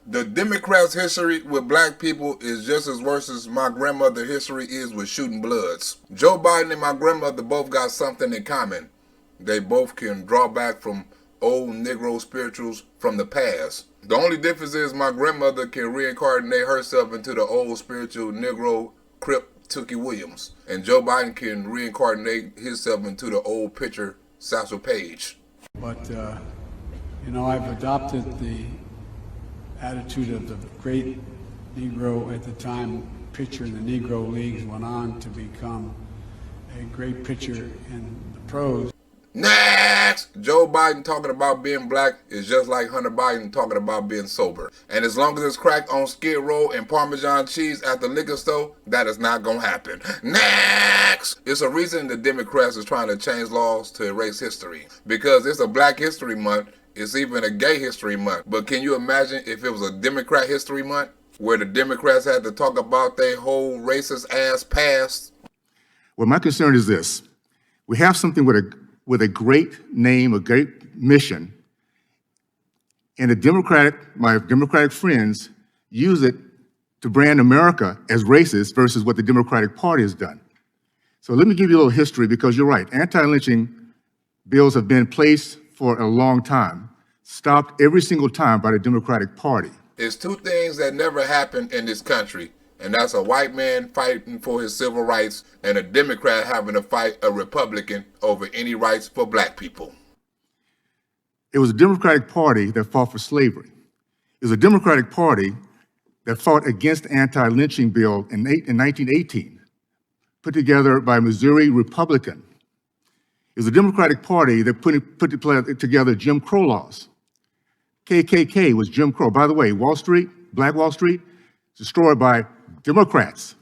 The Democrats' history with black people is just as worse as my grandmother's history is with shooting bloods. Joe Biden and my grandmother both got something in common. They both can draw back from old Negro spirituals from the past. The only difference is my grandmother can reincarnate herself into the old spiritual Negro Crip Tookie Williams, and Joe Biden can reincarnate himself into the old pitcher Satchel Paige. But, I've adopted the attitude of the great Negro at the time pitcher in the Negro Leagues, went on to become a great pitcher in the pros. Next! Joe Biden talking about being black is just like Hunter Biden talking about being sober. And as long as it's cracked on Skid Row and Parmesan cheese at the liquor store, that is not going to happen. Next! It's a reason the Democrats is trying to change laws to erase history. Because it's a Black History Month. It's even a Gay History Month. But can you imagine if it was a Democrat History Month, where the Democrats had to talk about their whole racist ass past? Well, my concern is this. We have something with a great name, a great mission, and my Democratic friends use it to brand America as racist versus what the Democratic Party has done. So let me give you a little history, because you're right. Anti-lynching bills have been placed for a long time, stopped every single time by the Democratic Party. There's two things that never happened in this country, and that's a white man fighting for his civil rights and a Democrat having to fight a Republican over any rights for black people. It was a Democratic Party that fought for slavery. It was a Democratic Party that fought against the anti-lynching bill in 1918, put together by a Missouri Republican. It was a Democratic Party that put together Jim Crow laws. KKK was Jim Crow. By the way, Wall Street, Black Wall Street, destroyed by Democrats.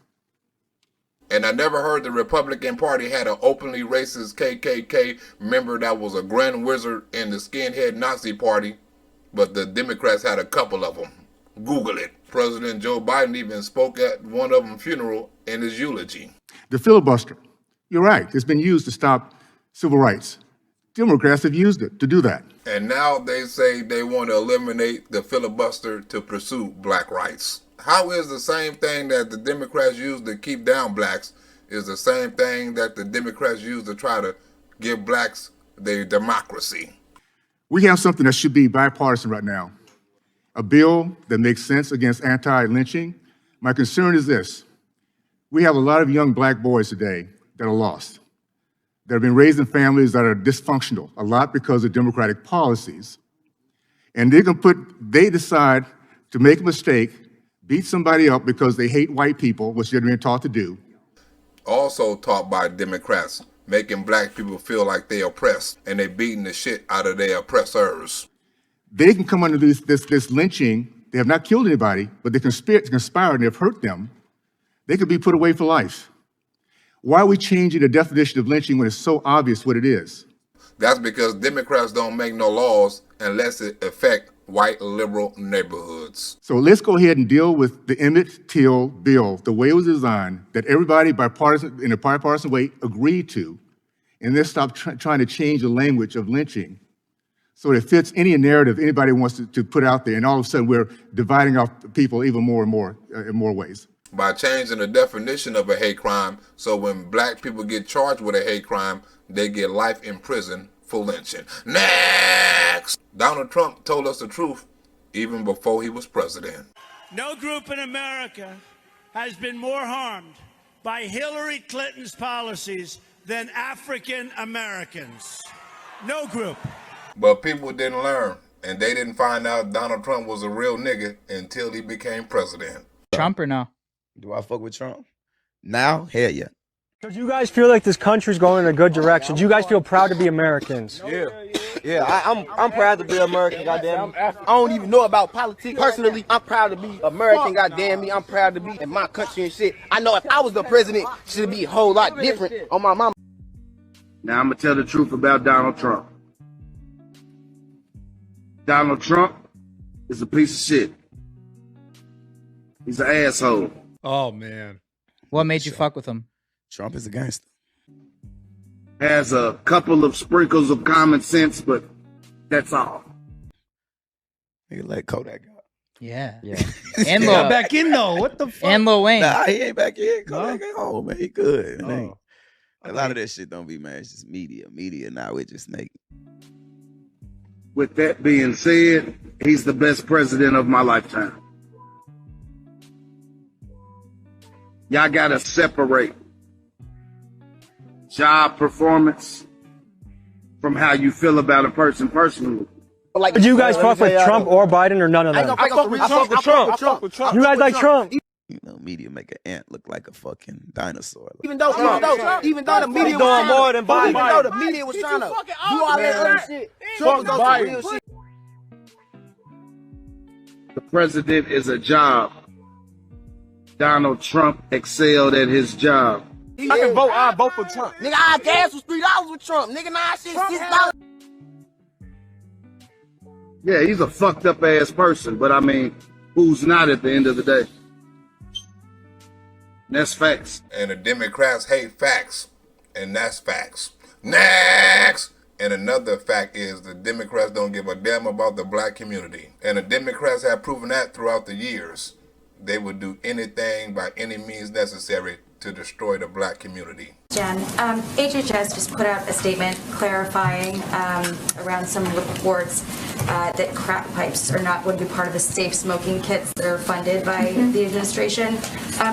And I never heard the Republican Party had an openly racist KKK member that was a grand wizard in the skinhead Nazi party, but the Democrats had a couple of them. Google it. President Joe Biden even spoke at one of them funeral in his eulogy. The filibuster, you're right, it's been used to stop civil rights. Democrats have used it to do that. And now they say they want to eliminate the filibuster to pursue black rights. How is the same thing that the Democrats use to keep down blacks is the same thing that the Democrats use to try to give blacks their democracy? We have something that should be bipartisan right now. A bill that makes sense against anti-lynching. My concern is this. We have a lot of young black boys today that are lost, that have been raised in families that are dysfunctional, a lot because of Democratic policies. And they decide to make a mistake, beat somebody up because they hate white people, which they're being taught to do. Also taught by Democrats, making black people feel like they're oppressed and they beating the shit out of their oppressors. They can come under this lynching. They have not killed anybody, but they conspired and have hurt them. They could be put away for life. Why are we changing the definition of lynching when it's so obvious what it is? That's because Democrats don't make no laws unless it affect white liberal neighborhoods. So let's go ahead and deal with the Emmett Till bill, the way it was designed, that everybody in a bipartisan way agreed to, and let's stop trying to change the language of lynching so it fits any narrative anybody wants to put out there, and all of a sudden we're dividing off people even more and more in more ways. By changing the definition of a hate crime, so when black people get charged with a hate crime, they get life in prison for lynching. Next! Donald Trump told us the truth even before he was president. No group in America has been more harmed by Hillary Clinton's policies than African Americans. No group. But people didn't learn, and they didn't find out Donald Trump was a real nigga until he became president. Trump or no? Do I fuck with Trump? Now? Hell yeah. So do you guys feel like this country's going in a good direction? Do you guys feel proud to be Americans? Yeah, I'm proud to be American, goddamn me. I don't even know about politics. Personally, I'm proud to be American, goddamn me. I'm proud to be in my country and shit. I know if I was the president, it should be a whole lot different on my mama. Now I'm gonna tell the truth about Donald Trump. Donald Trump is a piece of shit. He's an asshole. Oh, man. What made you fuck with him? Trump is a gangster. Has a couple of sprinkles of common sense, but that's all. Nigga let Kodak go. Yeah. Yeah. And He got Lil, back in though. What the fuck? and Lil Wayne. Nah, he ain't back in. Go No? back home, man. He good. It Oh. ain't- A lot of that shit don't be, man. It's just media. Media now, we're just making. With that being said, he's the best president of my lifetime. Y'all gotta separate job performance from how you feel about a person personally. Like, Do you guys fuck with Trump or Biden or none of I ain't them? gonna fuck with Trump. I fuck with Trump. You guys like Trump? You know, media make an ant look like a fucking dinosaur. Like, Even though the media was doing more than Biden. Even though the media was trying to do all that other shit, Trump was on some real shit. The president is a job. Donald Trump excelled at his job. I can vote. I vote for Trump. Nigga, our gas was $3 with Trump. Nigga, now our shit $6. Yeah, he's a fucked up ass person, but I mean, who's not at the end of the day? That's facts. And the Democrats hate facts, and that's facts. Next! And another fact is the Democrats don't give a damn about the black community. And the Democrats have proven that throughout the years. They would do anything by any means necessary to destroy the black community. Jen, HHS just put out a statement clarifying around some reports that crack pipes are not going to be part of the safe smoking kits that are funded by the administration.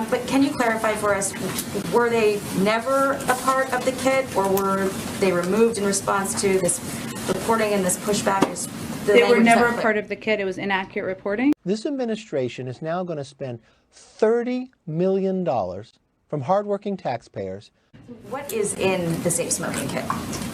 But can you clarify for us, were they never a part of the kit, or were they removed in response to this reporting and this pushback? They were never a part of the kit. It was inaccurate reporting. This administration is now going to spend $30 million from hardworking taxpayers. What is in the safe smoking kit?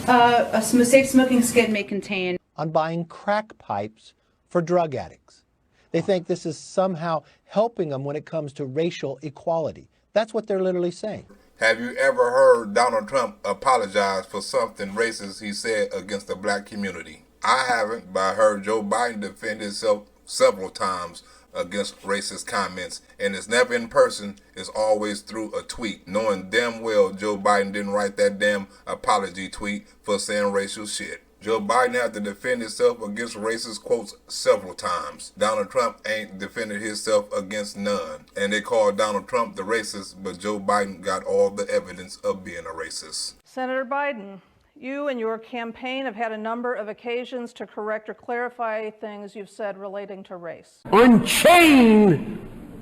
A safe smoking kit may contain on buying crack pipes for drug addicts. They think this is somehow helping them when it comes to racial equality. That's what they're literally saying. Have you ever heard Donald Trump apologize for something racist he said against the black community? I haven't, but I heard Joe Biden defend himself several times against racist comments, and it's never in person, it's always through a tweet, knowing damn well Joe Biden didn't write that damn apology tweet for saying racial shit. Joe Biden had to defend himself against racist quotes several times. Donald Trump ain't defended himself against none. And they call Donald Trump the racist, but Joe Biden got all the evidence of being a racist. Senator Biden, you and your campaign have had a number of occasions to correct or clarify things you've said relating to race. Unchain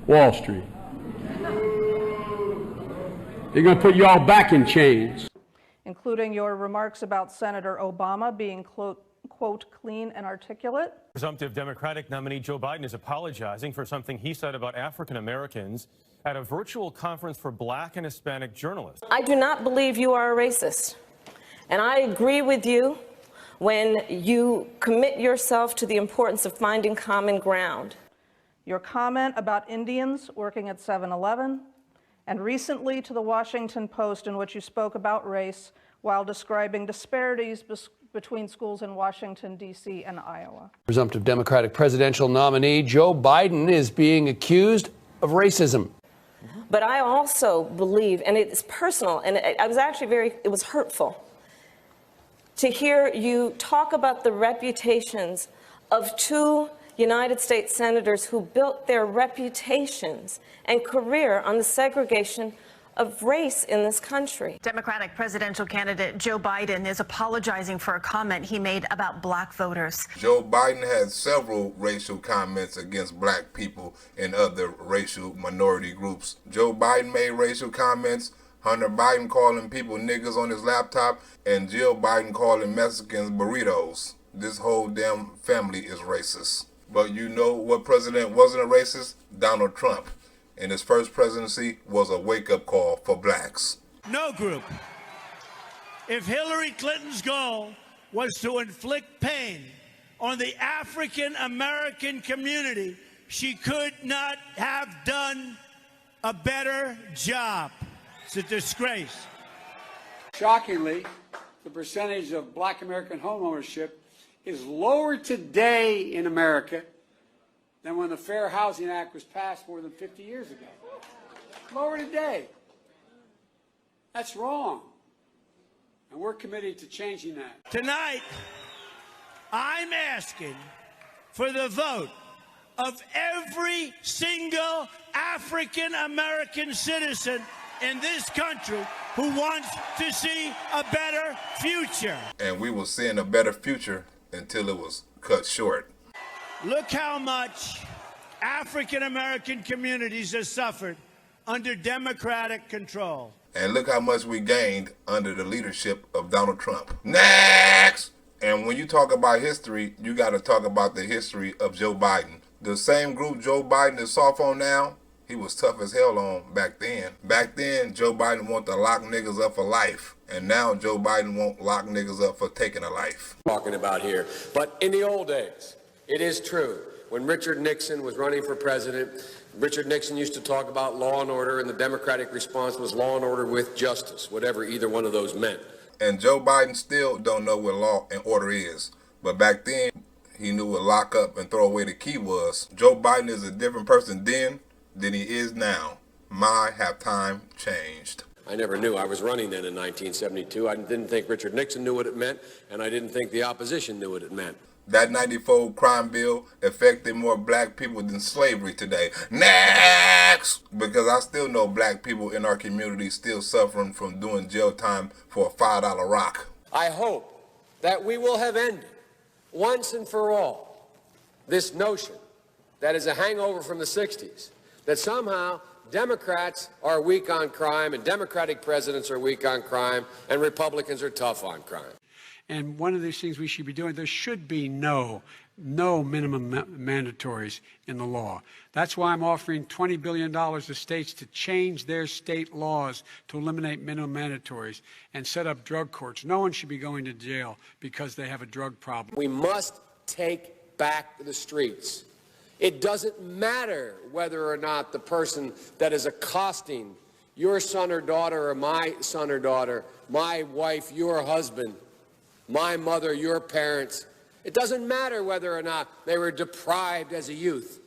Wall Street. They're going to put you all back in chains. Including your remarks about Senator Obama being, quote, clean and articulate. Presumptive Democratic nominee Joe Biden is apologizing for something he said about African Americans at a virtual conference for Black and Hispanic journalists. I do not believe you are a racist. And I agree with you when you commit yourself to the importance of finding common ground. Your comment about Indians working at 7-Eleven, and recently to the Washington Post, in which you spoke about race while describing disparities between schools in Washington, D.C. and Iowa. Presumptive Democratic presidential nominee Joe Biden is being accused of racism. But I also believe, and it's personal, and I was actually it was hurtful to hear you talk about the reputations of two United States senators who built their reputations and career on the segregation of race in this country. Democratic presidential candidate Joe Biden is apologizing for a comment he made about black voters. Joe Biden had several racial comments against black people and other racial minority groups. Joe Biden made racial comments. Hunter Biden calling people niggas on his laptop, and Jill Biden calling Mexicans burritos. This whole damn family is racist. But you know what president wasn't a racist? Donald Trump. And his first presidency was a wake-up call for blacks. No group. If Hillary Clinton's goal was to inflict pain on the African American community, she could not have done a better job. It's a disgrace. Shockingly, the percentage of black American homeownership is lower today in America than when the Fair Housing Act was passed more than 50 years ago. Lower today. That's wrong. And we're committed to changing that. Tonight, I'm asking for the vote of every single African American citizen in this country who wants to see a better future. And we were seeing a better future until it was cut short. Look how much African American communities have suffered under Democratic control. And look how much we gained under the leadership of Donald Trump. Next! And when you talk about history, you got to talk about the history of Joe Biden. The same group Joe Biden is soft on now, he was tough as hell on back then. Back then, Joe Biden wanted to lock niggas up for life. And now Joe Biden won't lock niggas up for taking a life. Talking about here. But in the old days, it is true. When Richard Nixon was running for president, Richard Nixon used to talk about law and order, and the Democratic response was law and order with justice, whatever either one of those meant. And Joe Biden still don't know what law and order is. But back then, he knew what lock up and throw away the key was. Joe Biden is a different person then than he is now. My, have time changed. I never knew. I was running then in 1972. I didn't think Richard Nixon knew what it meant, and I didn't think the opposition knew what it meant. That 94 crime bill affected more black people than slavery today. Next! Because I still know black people in our community still suffering from doing jail time for a $5 rock. I hope that we will have ended, once and for all, this notion that is a hangover from the 60s, that somehow Democrats are weak on crime and Democratic presidents are weak on crime and Republicans are tough on crime. And one of these things we should be doing, there should be no minimum mandatories in the law. That's why I'm offering $20 billion to states to change their state laws to eliminate minimum mandatories and set up drug courts. No one should be going to jail because they have a drug problem. We must take back the streets. It doesn't matter whether or not the person that is accosting your son or daughter or my son or daughter, my wife, your husband, my mother, your parents. It doesn't matter whether or not they were deprived as a youth.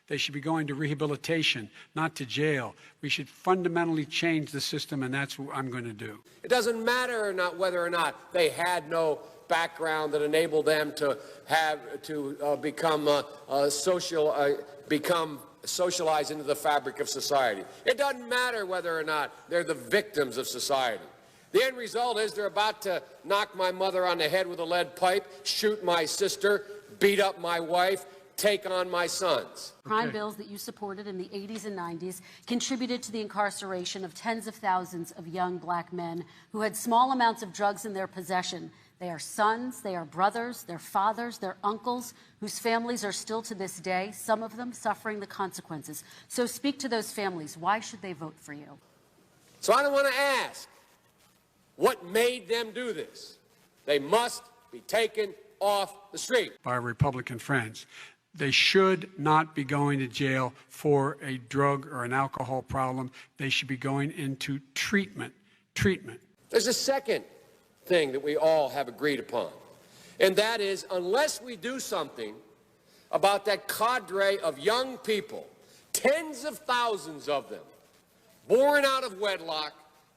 They should be going to rehabilitation, not to jail. We should fundamentally change the system, and that's what I'm going to do. It doesn't matter or not whether or not they had no background that enabled them to become socialized into the fabric of society. It doesn't matter whether or not they're the victims of society. The end result is they're about to knock my mother on the head with a lead pipe, shoot my sister, beat up my wife, take on my sons. Crime bills that you supported in the 80s and 90s contributed to the incarceration of tens of thousands of young black men who had small amounts of drugs in their possession. They are sons, they are brothers, they're fathers, they're uncles, whose families are still to this day, some of them suffering the consequences. So speak to those families. Why should they vote for you? So I don't want to ask what made them do this. They must be taken off the street. By Republican friends. They should not be going to jail for a drug or an alcohol problem. They should be going into treatment. There's a second thing that we all have agreed upon, and that is unless we do something about that cadre of young people, tens of thousands of them, born out of wedlock,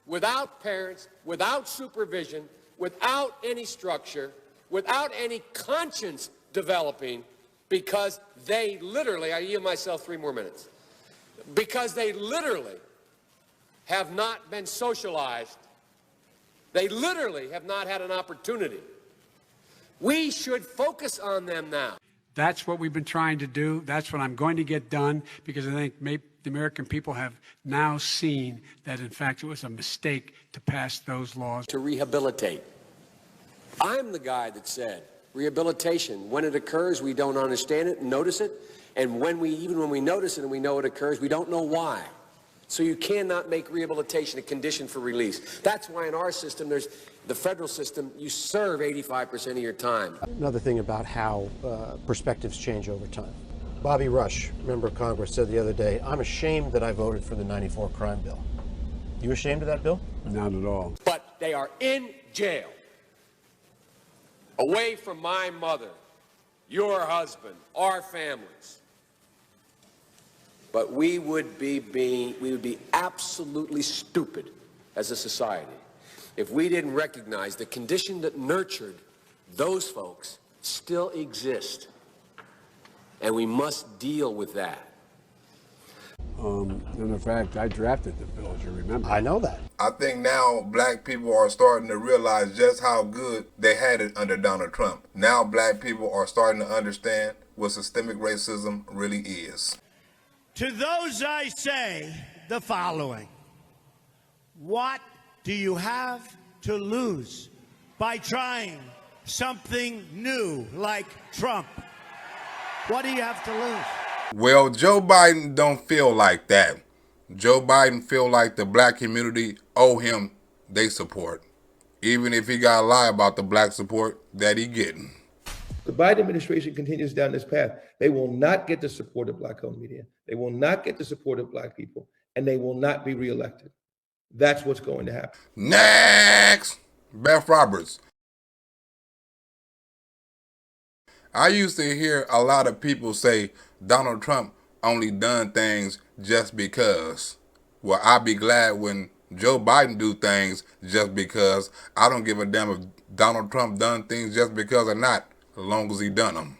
without parents, without supervision, without any structure, without any conscience developing, because they literally, I yield myself 3 more minutes, because they literally have not been socialized. They literally have not had an opportunity. We should focus on them now. That's what we've been trying to do. That's what I'm going to get done, because I think the American people have now seen that, in fact, it was a mistake to pass those laws. To rehabilitate. I'm the guy that said rehabilitation, when it occurs, we don't understand it and notice it. And even when we notice it and we know it occurs, we don't know why. So you cannot make rehabilitation a condition for release. That's why in our system, the federal system, you serve 85% of your time. Another thing about how perspectives change over time. Bobby Rush, member of Congress, said the other day, I'm ashamed that I voted for the 94 crime bill. You ashamed of that bill? Not at all. But they are in jail, away from my mother, your husband, our families. But we would be absolutely stupid as a society if we didn't recognize the condition that nurtured those folks still exist. And we must deal with that. And in fact, I drafted the bill, as you remember. I know that. I think now black people are starting to realize just how good they had it under Donald Trump. Now black people are starting to understand what systemic racism really is. To those I say the following. What do you have to lose by trying something new like Trump? What do you have to lose? Well, Joe Biden don't feel like that. Joe Biden feel like the black community owe him their support, even if he got to lie about the black support that he getting. The Biden administration continues down this path. They will not get the support of black-owned media. They will not get the support of black people, and they will not be reelected. That's what's going to happen. Next, Beth Roberts. I used to hear a lot of people say Donald Trump only done things just because. Well, I'll be glad when Joe Biden do things just because. I don't give a damn if Donald Trump done things just because or not, as long as he done them.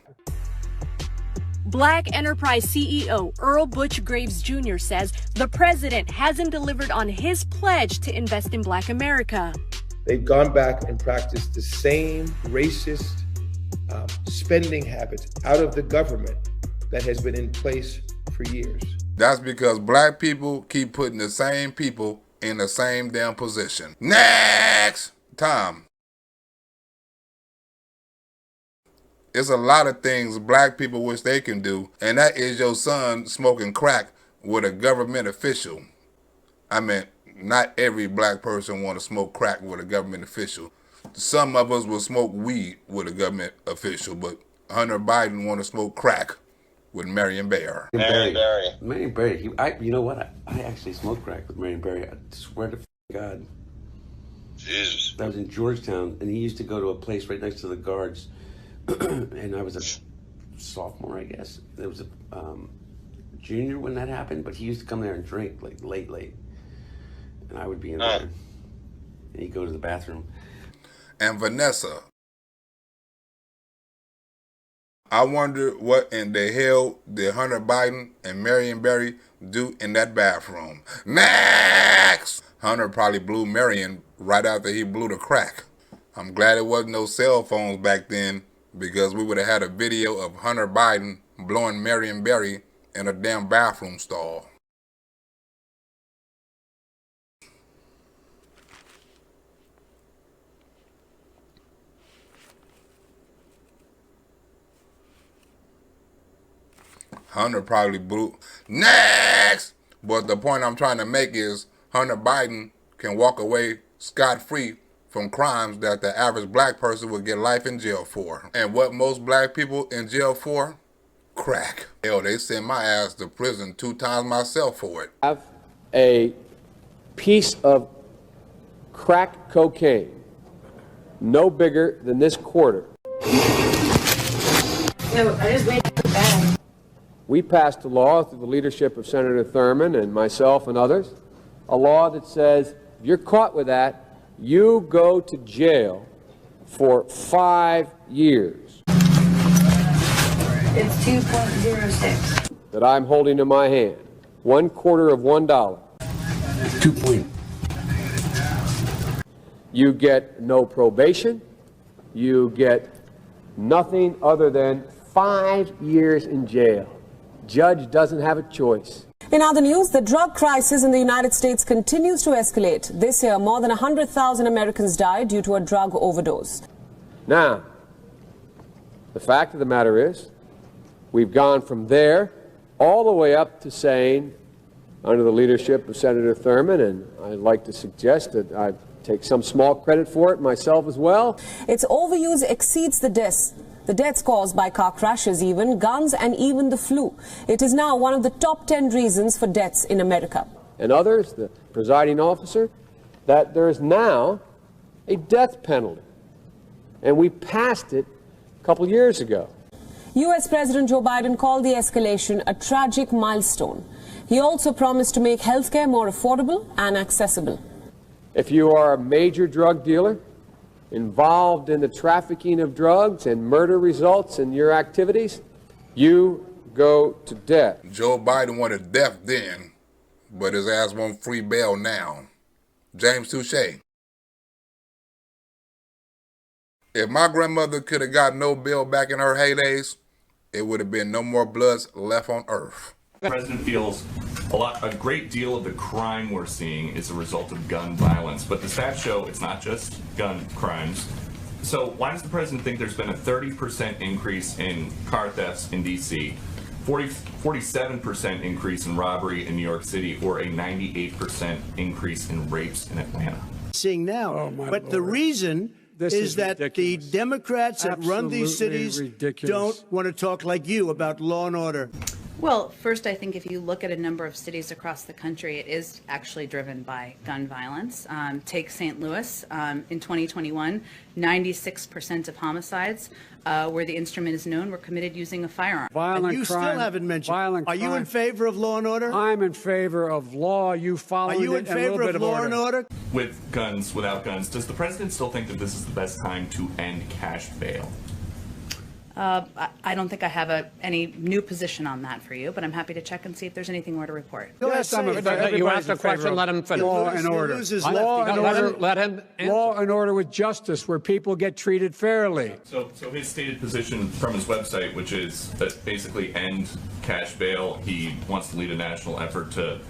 Black Enterprise CEO Earl Butch Graves Jr. says the president hasn't delivered on his pledge to invest in Black America. They've gone back and practiced the same racist spending habits out of the government that has been in place for years. That's because black people keep putting the same people in the same damn position. Next! Tom. It's a lot of things black people wish they can do, and that is your son smoking crack with a government official. I mean, not every black person want to smoke crack with a government official. Some of us will smoke weed with a government official, but Hunter Biden want to smoke crack with Marion Barry. Marion Barry. You know what? I actually smoked crack with Marion Barry. I swear to God. Jesus. I was in Georgetown, and he used to go to a place right next to the guards, and I was a sophomore, I guess. There was a junior when that happened, but he used to come there and drink like late, and I would be in there, and he'd go to the bathroom. And Vanessa. I wonder what in the hell did Hunter Biden and Marion Barry do in that bathroom. Next! Hunter probably blew Marion right after he blew the crack. I'm glad it wasn't no cell phones back then, because we would have had a video of Hunter Biden blowing Marion Barry in a damn bathroom stall. Hunter probably blew. Next! But the point I'm trying to make is Hunter Biden can walk away scot-free from crimes that the average black person would get life in jail for. And what most black people in jail for? Crack. Hell, they sent my ass to prison 2 times myself for it. Have a piece of crack cocaine no bigger than this quarter. No, I just made it bad. We passed a law through the leadership of Senator Thurmond and myself and others, a law that says if you're caught with that, you go to jail for 5 years. It's 2.06. That I'm holding in my hand. 1/4 of $1. 2 point. You get no probation. You get nothing other than 5 years in jail. Judge doesn't have a choice. In other news, the drug crisis in the United States continues to escalate. This year, more than 100,000 Americans died due to a drug overdose. Now, the fact of the matter is, we've gone from there all the way up to saying, under the leadership of Senator Thurmond, and I'd like to suggest that I take some small credit for it myself as well. Its overuse exceeds the deaths caused by car crashes, even guns, and even the flu. It is now one of the top 10 reasons for deaths in America. And others, the presiding officer, that there is now a death penalty. And we passed it a couple years ago. U.S. President Joe Biden called the escalation a tragic milestone. He also promised to make healthcare more affordable and accessible. If you are a major drug dealer, involved in the trafficking of drugs and murder results in your activities, you go to death. Joe Biden wanted death then, but his ass won't free bail now. James Touche. If my grandmother could have got no bail back in her heydays, it would have been no more bloods left on earth. The president feels a great deal of the crime we're seeing is a result of gun violence, but the stats show it's not just gun crimes. So why does the president think there's been a 30% increase in car thefts in D.C., 47% increase in robbery in New York City, or a 98% increase in rapes in Atlanta? Seeing now, but Lord. the reason is that ridiculous. the Democrats that run these Absolutely cities ridiculous. don't want to talk like you about law and order. Well, first, I think if you look at a number of cities across the country, it is actually driven by gun violence. Take St. Louis. In 2021, 96% of homicides where the instrument is known were committed using a firearm. Violent And you crime, still haven't mentioned. violent Are you crime. in favor of law and order? I'm in favor of law. You follow Are you it in and a little favor bit of law and order? With guns, without guns, does the president still think that this is the best time to end cash bail? I don't think I have any new position on that for you, but I'm happy to check and see if there's anything more to report. Yes, I'm If you asked a question, let him finish. Law and order. Law and order. Let him answer. Law and order with justice, where people get treated fairly. So his stated position from his website, which is that basically end cash bail, he wants to lead a national effort to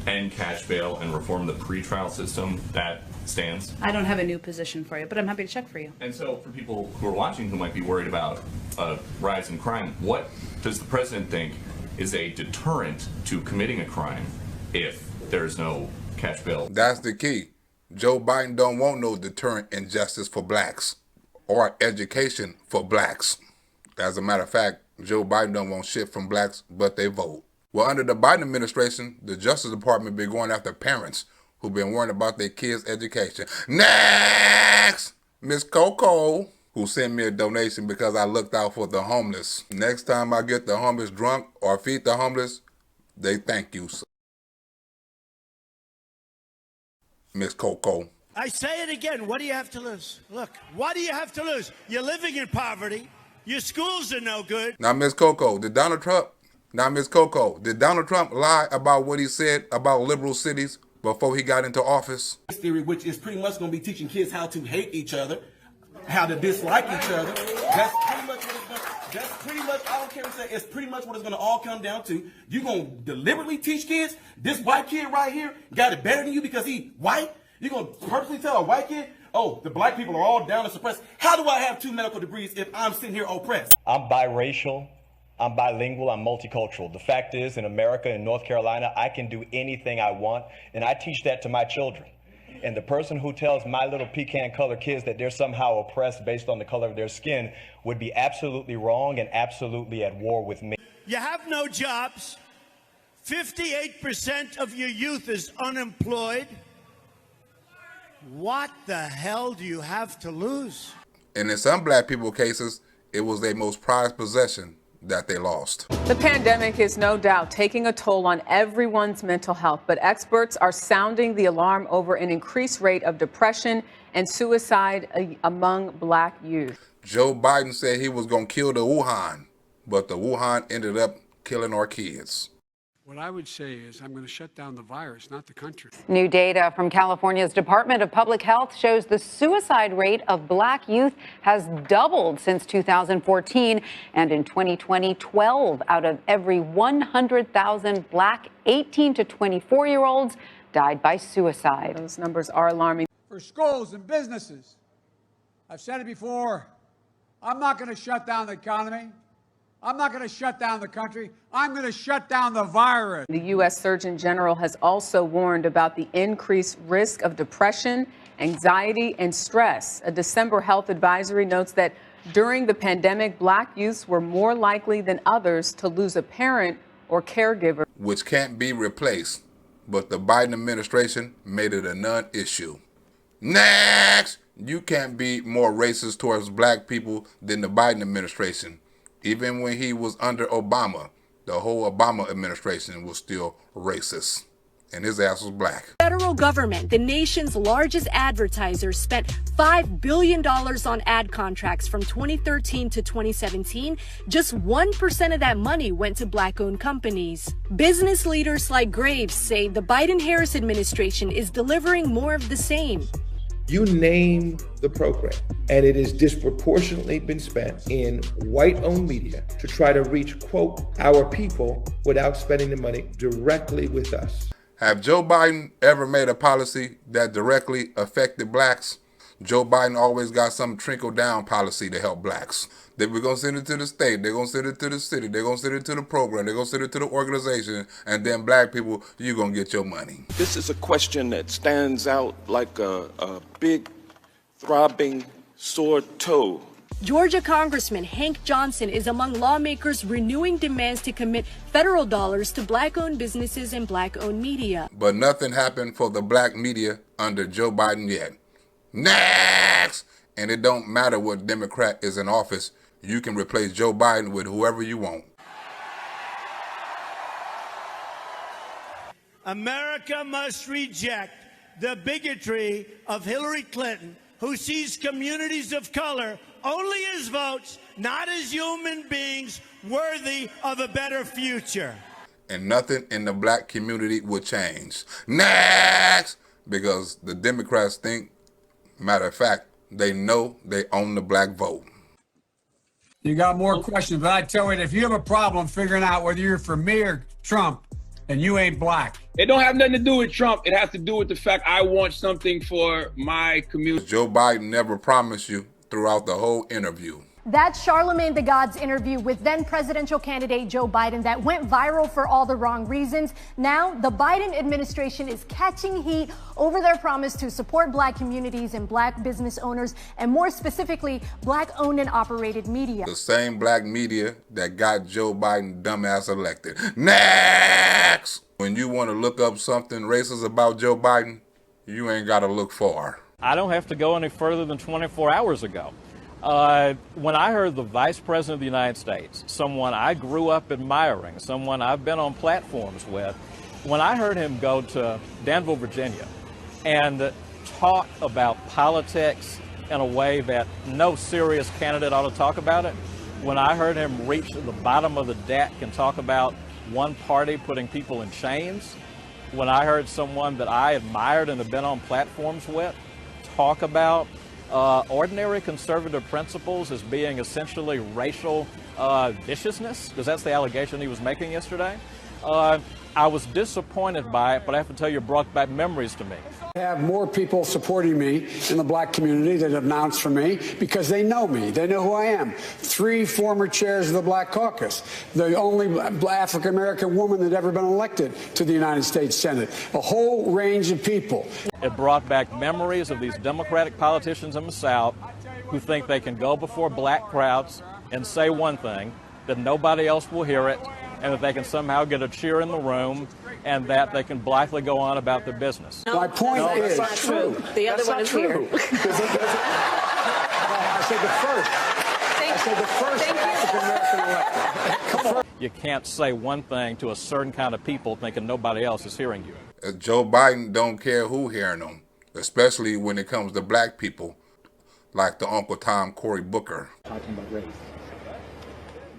end cash bail and reform the pretrial system, that stands? I don't have a new position for you, but I'm happy to check for you. And so for people who are watching who might be worried about a rise in crime, what does the president think is a deterrent to committing a crime if there's no cash bail? That's the key. Joe Biden don't want no deterrent in justice for blacks or education for blacks. As a matter of fact, Joe Biden don't want shit from blacks, but they vote. Well, under the Biden administration, the Justice Department been going after parents who've been worrying about their kids' education. Next! Miss Coco, who sent me a donation because I looked out for the homeless. Next time I get the homeless drunk or feed the homeless, they thank you, Miss Coco. I say it again. What do you have to lose? Look, what do you have to lose? You're living in poverty. Your schools are no good. Now, Miss Coco, did Donald Trump lie about what he said about liberal cities before he got into office? Theory, which is pretty much going to be teaching kids how to hate each other, how to dislike each other. That's pretty much what it's going to, that's pretty much, I don't care what you say, it's pretty much what it's going to all come down to. You're going to deliberately teach kids, this white kid right here got it better than you because he white? You're going to purposely tell a white kid, oh, the black people are all down and suppressed. How do I have 2 medical degrees if I'm sitting here oppressed? I'm biracial. I'm bilingual, I'm multicultural. The fact is, in America, in North Carolina, I can do anything I want, and I teach that to my children. And the person who tells my little pecan-colored kids that they're somehow oppressed based on the color of their skin would be absolutely wrong and absolutely at war with me. You have no jobs. 58% of your youth is unemployed. What the hell do you have to lose? And in some black people cases, it was their most prized possession that they lost. The pandemic is no doubt taking a toll on everyone's mental health, but experts are sounding the alarm over an increased rate of depression and suicide among black youth. Joe Biden said he was going to kill the Wuhan, but the Wuhan ended up killing our kids. What I would say is I'm going to shut down the virus, not the country. New data from California's Department of Public Health shows the suicide rate of black youth has doubled since 2014. And in 2020, 12 out of every 100,000 black 18 to 24-year-olds died by suicide. Those numbers are alarming. For schools and businesses, I've said it before, I'm not going to shut down the economy. I'm not going to shut down the country. I'm going to shut down the virus. The U.S. Surgeon General has also warned about the increased risk of depression, anxiety, and stress. A December health advisory notes that during the pandemic, black youths were more likely than others to lose a parent or caregiver, which can't be replaced, but the Biden administration made it a non-issue. Next! You can't be more racist towards black people than the Biden administration. Even when he was under Obama, the whole Obama administration was still racist. and his ass was black. Federal government, the nation's largest advertiser, spent $5 billion on ad contracts from 2013 to 2017. Just 1% of that money went to black-owned companies. Business leaders like Graves say the Biden-Harris administration is delivering more of the same. You name the program, and it has disproportionately been spent in white-owned media to try to reach, quote, our people without spending the money directly with us. Have Joe Biden ever made a policy that directly affected blacks? Joe Biden always got some trickle-down policy to help blacks. That we're going to send it to the state, they're going to send it to the city, they're going to send it to the program, they're going to send it to the organization, and then black people, you're going to get your money. This is a question that stands out like a big, throbbing, sore toe. Georgia Congressman Hank Johnson is among lawmakers renewing demands to commit federal dollars to black-owned businesses and black-owned media. But nothing happened for the black media under Joe Biden yet. Next! And it don't matter what Democrat is in office, you can replace Joe Biden with whoever you want. America must reject the bigotry of Hillary Clinton, who sees communities of color only as votes, not as human beings worthy of a better future. And nothing in the black community will change. Next! Because the Democrats think, matter of fact, they know they own the black vote. You got more questions, but I tell you, if you have a problem figuring out whether you're for me or Trump, and you ain't black. It don't have nothing to do with Trump. It has to do with the fact I want something for my community. Joe Biden never promised you throughout the whole interview. That's Charlemagne the God's interview with then presidential candidate Joe Biden that went viral for all the wrong reasons. Now, the Biden administration is catching heat over their promise to support black communities and black business owners, and more specifically, black owned and operated media. The same black media that got Joe Biden dumbass elected. Next! When you want to look up something racist about Joe Biden, you ain't got to look far. I don't have to go any further than 24 hours ago. When I heard the Vice President of the United States, someone I grew up admiring, someone I've been on platforms with, when I heard him go to Danville, Virginia, and talk about politics in a way that no serious candidate ought to talk about it, when I heard him reach to the bottom of the deck and talk about one party putting people in chains, when I heard someone that I admired and have been on platforms with talk about ordinary conservative principles as being essentially racial viciousness, because that's the allegation he was making yesterday. I was disappointed by it, but I have to tell you, it brought back memories to me. I have more people supporting me in the black community that have announced for me because they know me. They know who I am. 3 former chairs of the Black Caucus, the only African-American woman that ever been elected to the United States Senate, a whole range of people. It brought back memories of these Democratic politicians in the South who think they can go before black crowds and say one thing, that nobody else will hear it, and that they can somehow get a cheer in the room, and that they can blithely go on about their business. My point is, that's not true. The other one is here. I said the first African-American elected. You can't say one thing to a certain kind of people thinking nobody else is hearing you. Joe Biden don't care who hearing him, especially when it comes to black people, like the Uncle Tom Cory Booker. Talking about race.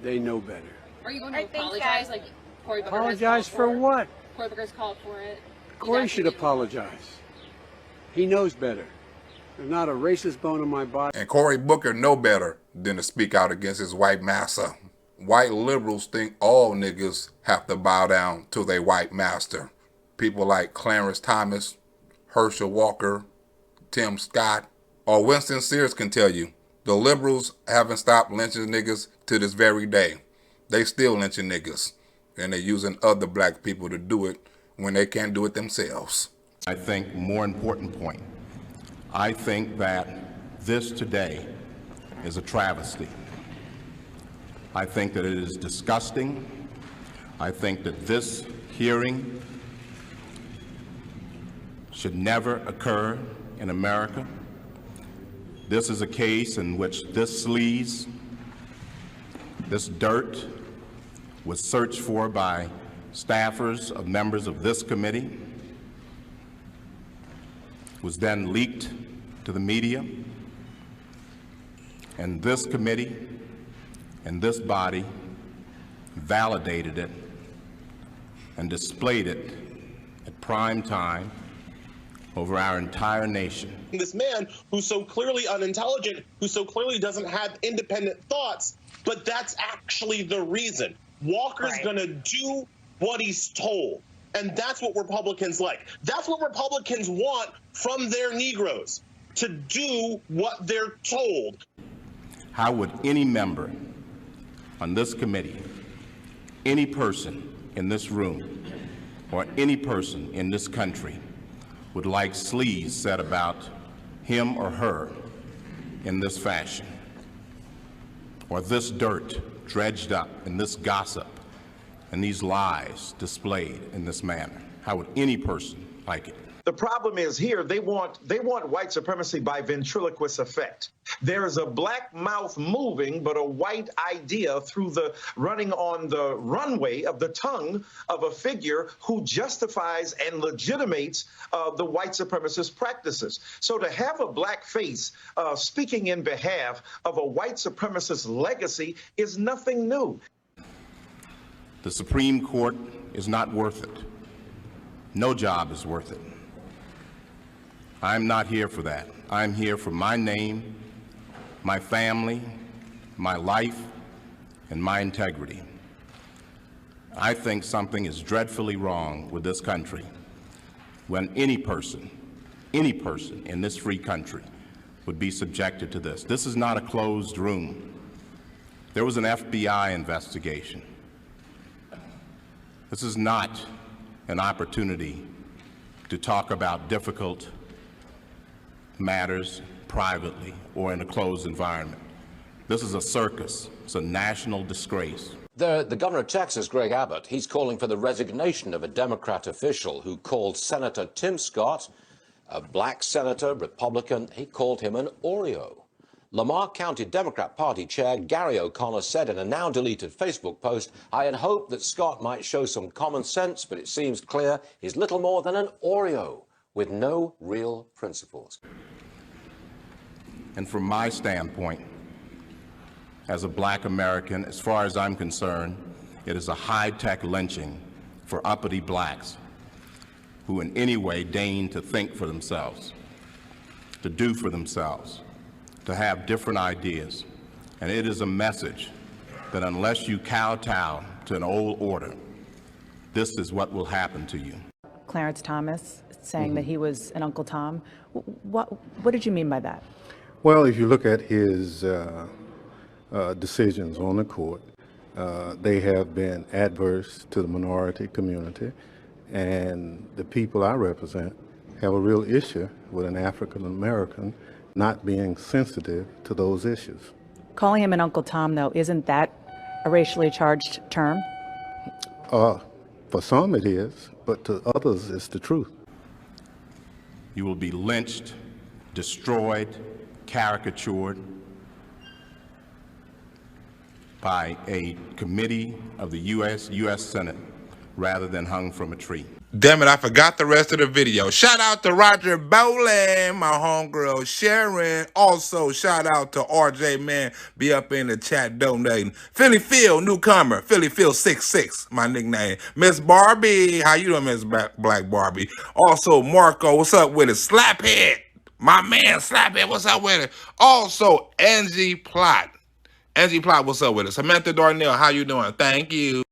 They know better. Are you going to apologize like Cory Booker Apologize for what? Cory Booker's called for it. Cory should apologize. He knows better. There's not a racist bone in my body. And Cory Booker know better than to speak out against his white massa. White liberals think all niggas have to bow down to their white master. People like Clarence Thomas, Herschel Walker, Tim Scott, or Winston Sears can tell you, the liberals haven't stopped lynching niggas to this very day. They still lynching niggas, and they're using other black people to do it when they can't do it themselves. I think more important point, I think that this today is a travesty. I think that it is disgusting. I think that this hearing should never occur in America. This is a case in which this sleaze, this dirt, was searched for by staffers of members of this committee. was then leaked to the media, and this committee and this body validated it and displayed it at prime time over our entire nation. This man who's so clearly unintelligent, who so clearly doesn't have independent thoughts, but that's actually the reason. Walker's going to do what he's told. And that's what Republicans like. That's what Republicans want from their Negroes, to do what they're told. How would any member on this committee, any person in this room, or any person in this country would like sleaze said about him or her in this fashion, or this dirt dredged up, and this gossip and these lies displayed in this manner? How would any person like it? The problem is here, they want white supremacy by ventriloquist effect. There is a black mouth moving, but a white idea through the running on the runway of the tongue of a figure who justifies and legitimates the white supremacist practices. So to have a black face speaking in behalf of a white supremacist legacy is nothing new. The Supreme Court is not worth it. No job is worth it. I'm not here for that. I'm here for my name, my family, my life, and my integrity. I think something is dreadfully wrong with this country when any person in this free country would be subjected to this. This is not a closed room. There was an FBI investigation. This is not an opportunity to talk about difficult matters privately or in a closed environment. This is a circus. It's a national disgrace. The governor of Texas, Greg Abbott, he's calling for the resignation of a Democrat official who called Senator Tim Scott, a black senator, Republican, he called him an Oreo. Lamar County Democrat Party Chair Gary O'Connor said in a now-deleted Facebook post, "I had hoped that Scott might show some common sense, but it seems clear he's little more than an Oreo with no real principles." And from my standpoint, as a black American, as far as I'm concerned, it is a high-tech lynching for uppity blacks who in any way deign to think for themselves, to do for themselves, to have different ideas. And it is a message that unless you kowtow to an old order, this is what will happen to you. Clarence Thomas saying that he was an Uncle Tom. What did you mean by that? Well, if you look at his decisions on the court, they have been adverse to the minority community, and the people I represent have a real issue with an African American not being sensitive to those issues. Calling him an Uncle Tom, though, isn't that a racially charged term? For some it is, but to others it's the truth. You will be lynched, destroyed, caricatured by a committee of the U.S. Senate rather than hung from a tree. Damn it, I forgot the rest of the video. Shout out to Roger Bowling, my homegirl Sharon. Also, shout out to RJ, man. Be up in the chat donating. Philly Phil, newcomer. Philly Phil 66, my nickname. Miss Barbie, how you doing, Miss Black Barbie? Also, Marco, what's up with it? Slaphead, my man Slaphead, what's up with it? Also, Angie Plot. Angie Plot, what's up with it? Samantha Darnell, how you doing? Thank you.